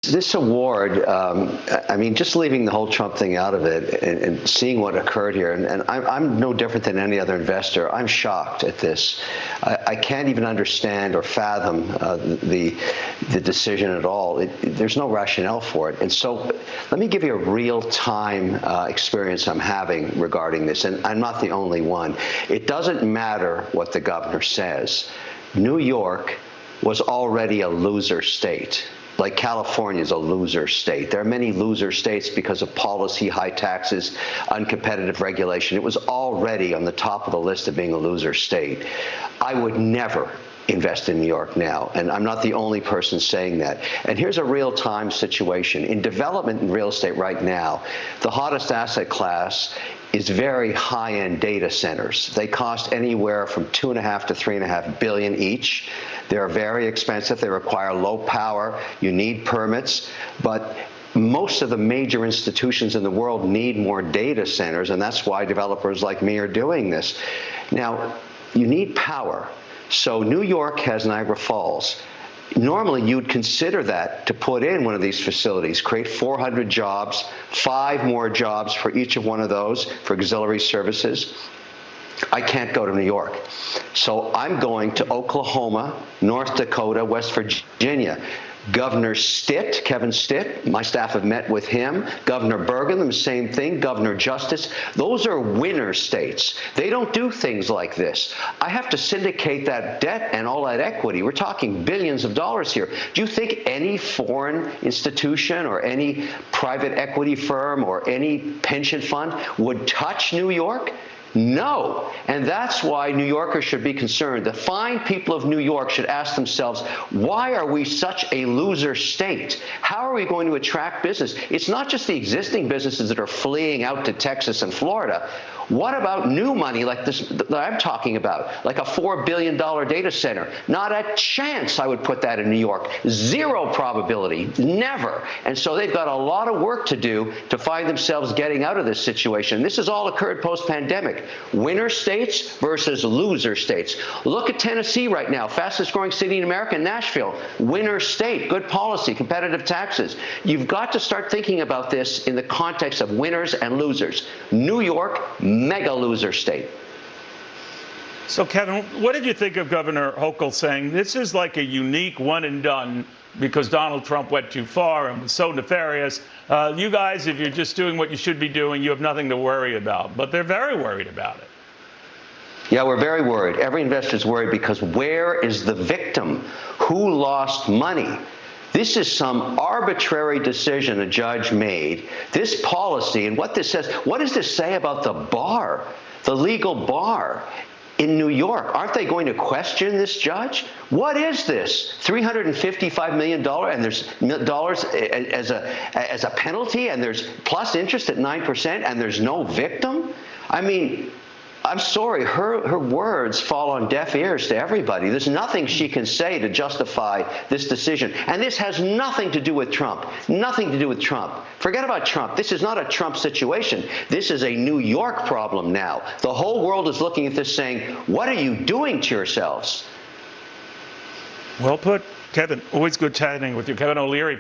This award, I mean, just leaving the whole Trump thing out of it and seeing what occurred here, and I'm no different than any other investor. I'm shocked at this. I can't even understand or fathom the decision at all. There's no rationale for it. And so let me give you a real-time experience I'm having regarding this, and I'm not the only one. It doesn't matter what the governor says. New York was already a loser state. Like California is a loser state. There are many loser states because of policy, high taxes, uncompetitive regulation. It was already on the top of the list of being a loser state. I would never invest in New York now, and I'm not the only person saying that. And here's a real-time situation. In development in real estate right now, the hottest asset class is very high-end data centers. They cost anywhere from $2.5 to $3.5 billion each. They're very expensive. They require low power. You need permits, but most of the major institutions in the world need more data centers, and that's why developers like me are doing this. Now, you need power. So New York has Niagara Falls. Normally, you'd consider that to put in one of these facilities, create 400 jobs, 5 more jobs for each of one of those for auxiliary services. I can't go to New York. So I'm going to Oklahoma, North Dakota, West Virginia. Governor Stitt, Kevin Stitt, my staff have met with him. Governor Burgum, the same thing. Governor Justice. Those are winner states. They don't do things like this. I have to syndicate that debt and all that equity. We're talking billions of dollars here. Do you think any foreign institution or any private equity firm or any pension fund would touch New York? No. And that's why New Yorkers should be concerned. The fine people of New York should ask themselves, why are we such a loser state? How are we going to attract business? It's not just the existing businesses that are fleeing out to Texas and Florida. What about new money like this that I'm talking about, like a $4 billion data center? Not a chance I would put that in New York. Zero probability. Never. And so they've got a lot of work to do to find themselves getting out of this situation. This has all occurred post-pandemic. Winner states versus loser states. Look at Tennessee right now, fastest growing city in America, Nashville. Winner state, good policy, competitive taxes. You've got to start thinking about this in the context of winners and losers. New York, mega loser state. So, Kevin, what did you think of Governor Hochul saying this is like a unique one and done because Donald Trump went too far and was so nefarious? You guys, if you're just doing what you should be doing, you have nothing to worry about. But they're very worried about it. Yeah, we're very worried. Every investor is worried because where is the victim? Who lost money? This is some arbitrary decision a judge made. This policy and what this says, what does this say about the bar, the legal bar in New York? Aren't they going to question this judge? What is this? $355 million and there's dollars as a penalty and there's plus interest at 9% and there's no victim? I mean, I'm sorry, her words fall on deaf ears to everybody. There's nothing she can say to justify this decision. And this has nothing to do with Trump. Nothing to do with Trump. Forget about Trump. This is not a Trump situation. This is a New York problem now. The whole world is looking at this saying, what are you doing to yourselves? Well put, Kevin. Always good chatting with you. Kevin O'Leary.